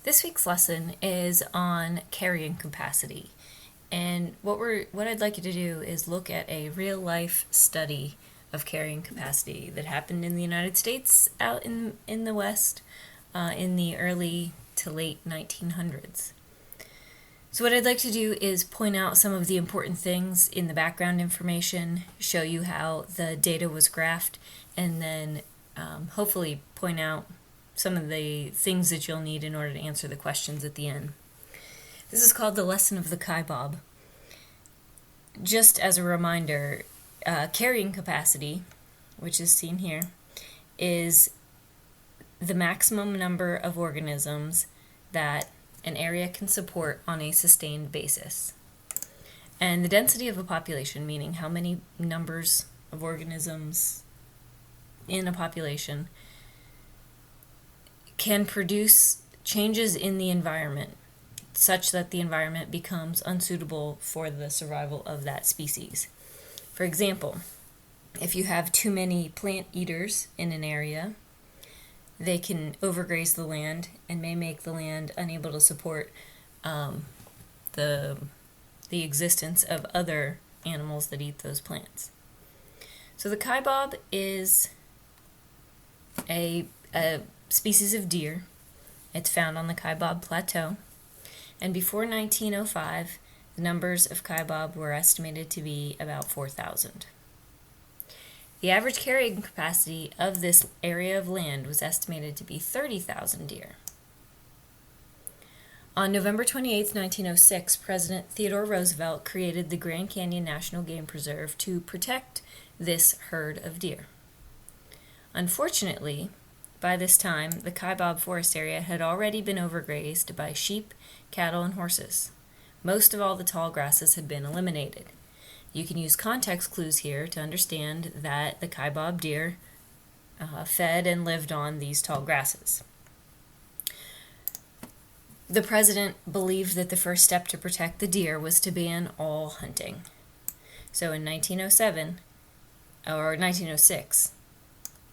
This week's lesson is on carrying capacity. And what I'd like you to do is look at a real-life study of carrying capacity that happened in the United States out in the West in the early to late 1900s. So what I'd like to do is point out some of the important things in the background information, show you how the data was graphed, and then hopefully point out some of the things that you'll need in order to answer the questions at the end. This is called the Lesson of the Kaibab. Just as a reminder, carrying capacity, which is seen here, is the maximum number of organisms that an area can support on a sustained basis. And the density of a population, meaning how many numbers of organisms in a population, can produce changes in the environment such that the environment becomes unsuitable for the survival of that species. For example, if you have too many plant eaters in an area, they can overgraze the land and may make the land unable to support the existence of other animals that eat those plants. So the kaibab is a species of deer. It's found on the Kaibab Plateau. And before 1905, the numbers of kaibab were estimated to be about 4,000. The average carrying capacity of this area of land was estimated to be 30,000 deer. On November 28, 1906, President Theodore Roosevelt created the Grand Canyon National Game Preserve to protect this herd of deer. Unfortunately, by this time, the Kaibab forest area had already been overgrazed by sheep, cattle, and horses. Most of all the tall grasses had been eliminated. You can use context clues here to understand that the Kaibab deer fed and lived on these tall grasses. The president believed that the first step to protect the deer was to ban all hunting. So in 1906,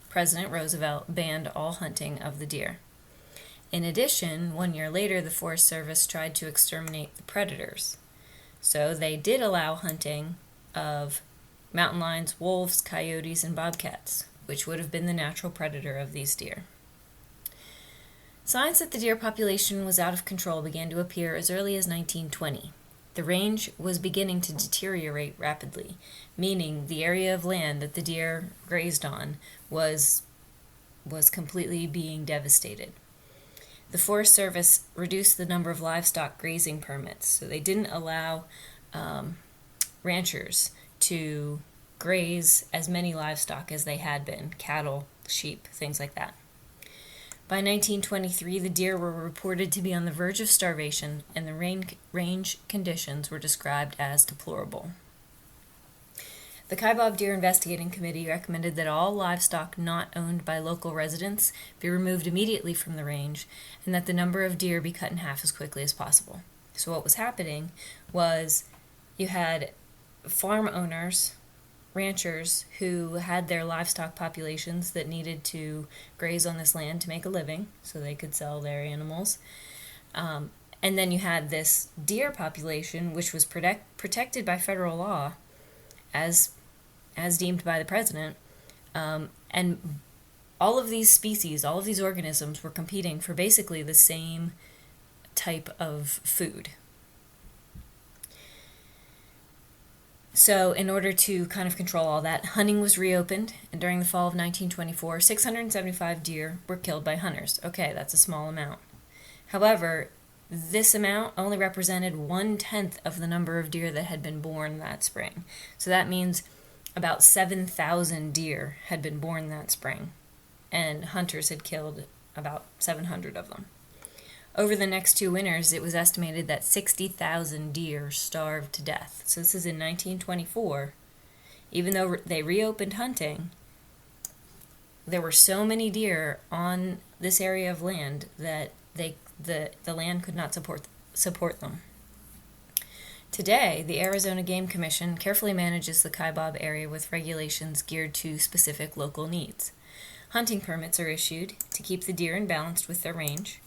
President Roosevelt banned all hunting of the deer. In addition, 1 year later, the Forest Service tried to exterminate the predators. So they did allow hunting of mountain lions, wolves, coyotes, and bobcats, which would have been the natural predator of these deer. Signs that the deer population was out of control began to appear as early as 1920. The range was beginning to deteriorate rapidly, meaning the area of land that the deer grazed on was completely being devastated. The Forest Service reduced the number of livestock grazing permits, so they didn't allow ranchers to graze as many livestock as they had been, cattle, sheep, things like that. By 1923, the deer were reported to be on the verge of starvation, and the range conditions were described as deplorable. The Kaibab Deer Investigating Committee recommended that all livestock not owned by local residents be removed immediately from the range, and that the number of deer be cut in half as quickly as possible. So what was happening was you had farm owners, ranchers who had their livestock populations that needed to graze on this land to make a living so they could sell their animals. And then you had this deer population, which was protected by federal law as deemed by the president. And all of these species, all of these organisms were competing for basically the same type of food. So in order to kind of control all that, hunting was reopened, and during the fall of 1924, 675 deer were killed by hunters. Okay, that's a small amount. However, this amount only represented 1/10 of the number of deer that had been born that spring. So that means about 7,000 deer had been born that spring, and hunters had killed about 700 of them. Over the next 2 winters, it was estimated that 60,000 deer starved to death. So this is in 1924. Even though they reopened hunting, there were so many deer on this area of land that the land could not support them. Today, the Arizona Game Commission carefully manages the Kaibab area with regulations geared to specific local needs. Hunting permits are issued to keep the deer in balance with their range.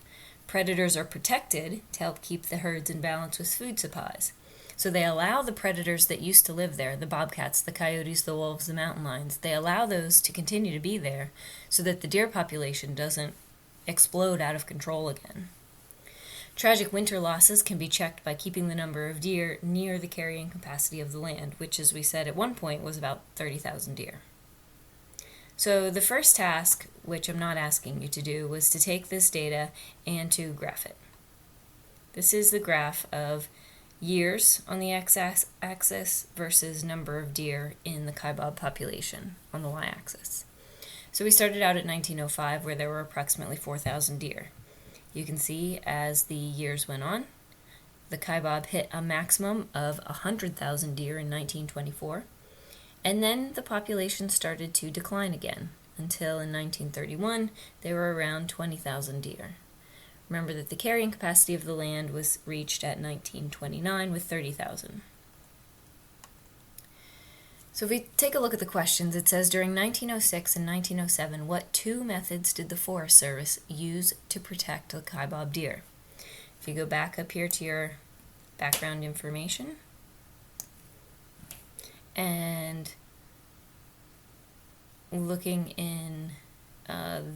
Predators are protected to help keep the herds in balance with food supplies. So they allow the predators that used to live there, the bobcats, the coyotes, the wolves, the mountain lions, they allow those to continue to be there so that the deer population doesn't explode out of control again. Tragic winter losses can be checked by keeping the number of deer near the carrying capacity of the land, which, as we said at one point, was about 30,000 deer. So the first task, which I'm not asking you to do, was to take this data and to graph it. This is the graph of years on the x-axis versus number of deer in the Kaibab population on the y-axis. So we started out at 1905, where there were approximately 4,000 deer. You can see as the years went on, the Kaibab hit a maximum of 100,000 deer in 1924, and then the population started to decline again, until in 1931 they were around 20,000 deer. Remember that the carrying capacity of the land was reached at 1929 with 30,000. So if we take a look at the questions, it says during 1906 and 1907, what two methods did the Forest Service use to protect the Kaibab deer? If you go back up here to your background information, and looking in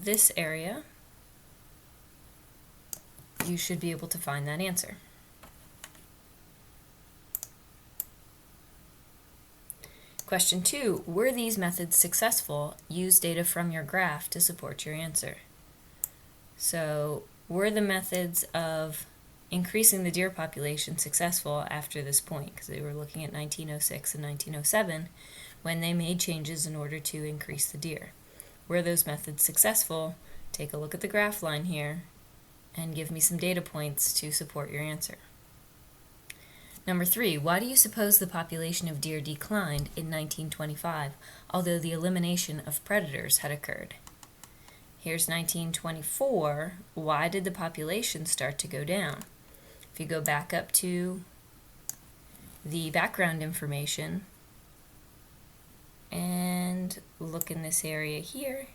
this area, you should be able to find that answer. Question 2, were these methods successful? Use data from your graph to support your answer. So, were the methods of increasing the deer population successful after this point? Because they were looking at 1906 and 1907 when they made changes in order to increase the deer. Were those methods successful? Take a look at the graph line here and give me some data points to support your answer. Number 3, why do you suppose the population of deer declined in 1925, although the elimination of predators had occurred? Here's 1924. Why did the population start to go down? If you go back up to the background information and look in this area here,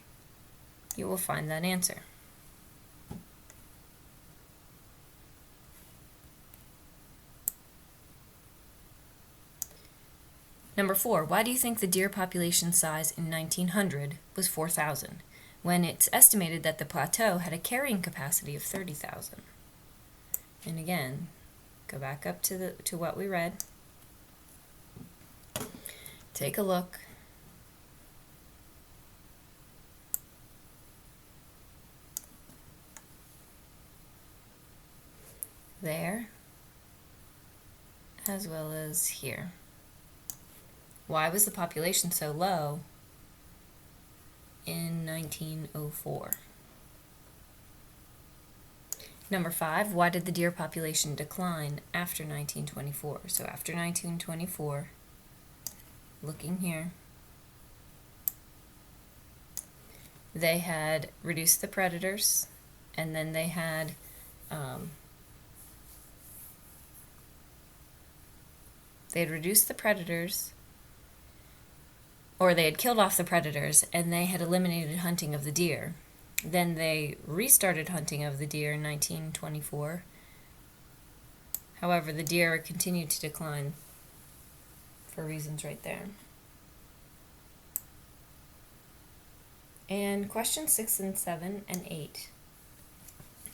you will find that answer. Number 4, why do you think the deer population size in 1900 was 4,000, when it's estimated that the plateau had a carrying capacity of 30,000? And again, go back up to what we read. Take a look. There, as well as here. Why was the population so low in 1904? Number 5, why did the deer population decline after 1924? So after 1924, looking here, they had reduced the predators, and then they had reduced the predators, or they had killed off the predators, and they had eliminated hunting of the deer. Then they restarted hunting of the deer in 1924. However, the deer continued to decline for reasons right there. And questions 6 and 7 and 8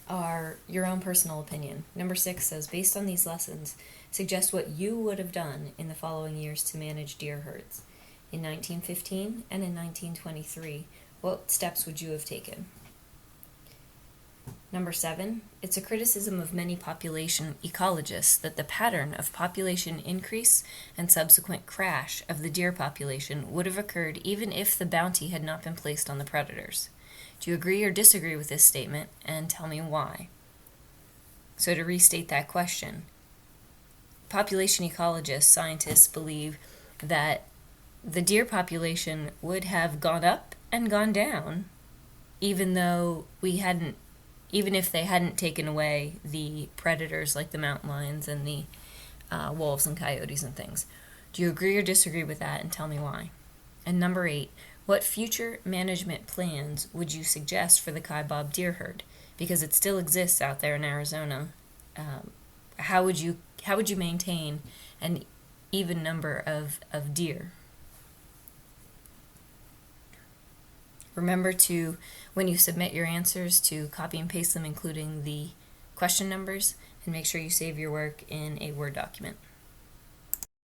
are your own personal opinion. Number 6 says, based on these lessons, suggest what you would have done in the following years to manage deer herds. In 1915 and in 1923, what steps would you have taken? Number 7, it's a criticism of many population ecologists that the pattern of population increase and subsequent crash of the deer population would have occurred even if the bounty had not been placed on the predators. Do you agree or disagree with this statement, and tell me why? So to restate that question, population ecologists, scientists believe that the deer population would have gone up and gone down even if they hadn't taken away the predators like the mountain lions and the wolves and coyotes and things. Do you agree or disagree with that, and tell me why? And number 8, what future management plans would you suggest for the Kaibab deer herd? because it still exists out there in Arizona. How would you maintain an even number of deer? Remember to, when you submit your answers, to copy and paste them, including the question numbers, and make sure you save your work in a Word document.